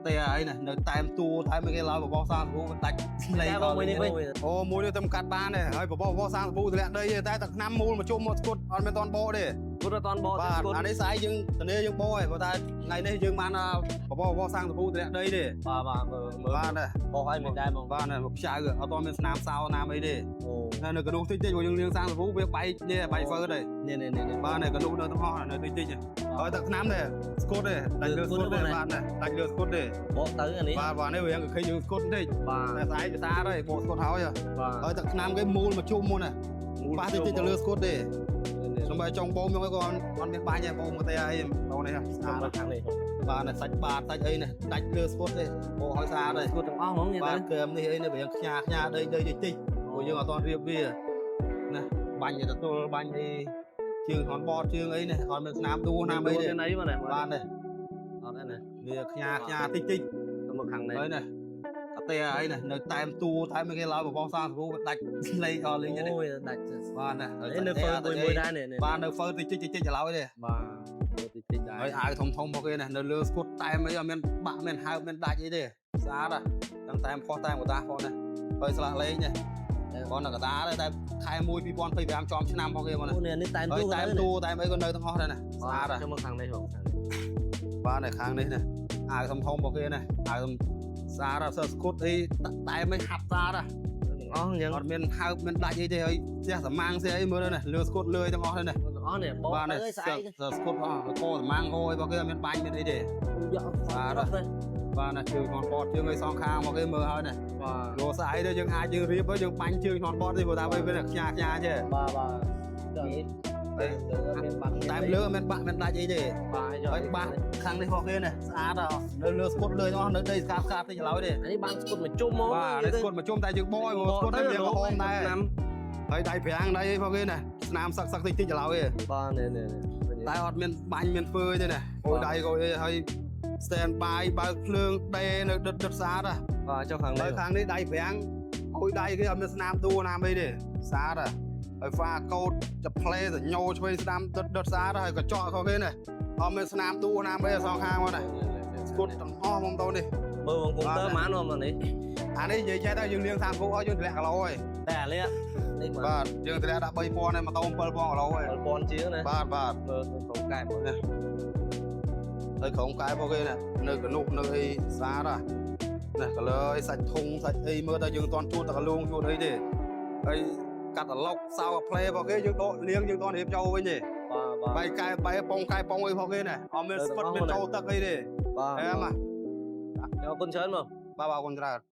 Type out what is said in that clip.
តែអីណានៅតែមទួតែមិនគេឡើយបបោសាងគ្រូដាច់លេងមួយនេះវិញអូមួយនេះតែកាត់បានទេហើយបបោសាងគ្រូទម្លាក់ដីទេតែឆ្នាំមូលមកជុំមកស្គុតអត់មានតន់បោទេស្គុតអត់តន់បោទេស្គុតអានេះស្អែកយើងទនេយើងបោហើយព្រោះតែថ្ងៃនេះយើងបានបបោសាងគ្រូទម្លាក់ដីទេបាទមើលបានទេបោហើយមិនដែរបងបានខ្ចៅអត់តមានស្នាមសោណាមអីទេអូនៅកណ្ដុះតិចតិចព្រោះយើងលាងសាងគ្រូវាបែកនេះបែកហ្វឺទេនេះបាទនៅកណ្ដុះនៅទាំងអស់នៅតិចតិចហើយតែឆ្នាំទេស្គុតទេដាច់លើស្គុតទេបាទដាច់លើស្គុតទេបោទៅអានេះបាទនេះវាឃើញយើងស្គុតតិចបាទតែស្អែកភាសាហើយបោស្គុតហើយហើយតែឆ្នាំគេមូលមកជុំមុនណាប៉ះតិចតិចទៅលើស្គុតទេសំបីចុងបូមហ្នឹងក៏អត់មានបាញ់ទេបូមមកតែអីបូនេះស្អាតខាងនេះបាទសាច់បាតសាច់អីនេះដាច់លើស្គុតទេបោឲ្យស្អាតទេស្គុតទាំងអស់ហ្មងបាទកើមនេះអីនេះវាខ្ញាដីតិចតិចព្រោះយើងអត់ទាន់រៀបវាណាបាញ់ទៅទទួលបាញ់អីជើងហនបតជើងអីនេះអត់មានស្នាមដួលណាmấyទេបាទនេះអត់ទេណាវាខ្ញាតិចតិចទៅមកខាងនេះហើយណាអត់ទេអីនេះនៅតែមទួតែមិនគេឡើយបបោសាងគ្រូដាច់លេងអស់លេងនេះអូយដាច់បាទណានៅហ្វឺមួយដែរនេះបាទនៅហ្វឺតិចតិចឡើយទេបាទតិចតិចដែរហើយអាវធំមកគេណានៅលើស្គុតតែមអីអត់មានបាក់មានហើបមានដាច់អីទេស្អាតហ្នឹងតែមខុសតែមកតាផងណាហើយស្លាកលេងនេះបងនៅកតាតែខែ1 2025ចំឆ្នាំផងគេបងណានេះតែទួតែអីក៏នៅទាំងអស់ដែរណាស្អាតចុះមកខាងនេះបងបាទនៅខាងនេះណាអាវធំរបស់គេណាអាវស្អាតសើស្គុតអីតែមិនហាប់ស្អាតទាំងអស់យ៉ាងអត់មានហើបមានដាច់អីទេហើយផ្ទះសម៉ាំងស្អីមើលណាលើស្គុតលើទាំងអស់នេះទាំងអស់នេះបងអើយស្អែកស្គុតអស់កោសម៉ាំងអូយរបស់គេអត់មានបាញ់មានអីទេបាទបាទណាជើងហនបតជើងឲ្យសងខាងមកគេមើលហើយណាបាទលោស្អែកទៅយើងអាចយើងរៀបទៅយើងបាញ់ជើងហនបតទេព្រោះតែវាខ្ញាទេបាទតែលើមានបាក់មានដាច់អីទេបាទហើយបាក់ខាងនេះរបស់គេណាស្អាតនៅលើស្គុតលើអស់នៅដីស្កាតតិចឡើយទេនេះបានស្គុតមកជុំមកបាទស្គុតមកជុំតែយើងបយស្គុតទៅវាក្រហមដែរហើយដៃប្រាំងដៃអីរបស់គេណាស្នាមសឹកតិចឡើយទេបាទនេះតែអត់មានបាញ់មានធ្វើទេណាអូយដៃក៏អីហើយ stand by បើកភ្លើងដេនៅដិតស្អាតបាទចុះខាងនេះខាងនេះដៃប្រាំងអូយដៃគេអត់មានស្នាមដួលណាmấyទេស្អាតហើយហ្វាកោតចាប់ផ្លេសញ្ញោឆ្វេងស្ដាំដិតស្អាតហើយកញ្ចក់របស់គេណាអត់មានស្នាមដួលណាmấyសងខាងមកណាស្គុតទាំងអស់មកទៅនេះមើលបងកុំព្យូទ័រម៉ានមកនេះអានេះនិយាយចេះទៅយើងលាង30គូឲ្យយើងតម្លាក់គីឡូហើយតែអានេះបាទយើងតម្លាក់ដាក់ 3000 ហើយម៉ូតូ 7000 គីឡូហើយ 7000 ជាងណាបាទមើលក្រុមកែបនេះហើយក្រុមកែបរបស់គេណានៅកនុះនៅអីស្អាតណាកលើអីសាច់ធុងសាច់អីមើលទៅយើងអត់ទាន់ជួតតែកលួងជួតអីទេហើយកាត់អាឡុកសៅអាផ្លេរបស់គេយើងដកលាងយើងអត់រៀបចូលវិញទេបាទបែកកែបែប៉ុងកែប៉ុងអីរបស់គេណាអត់មានស្ពិតមានចូលទឹកអីទេបាទអែមអរគុណច្រើនមកបាទអរគុណច្រើន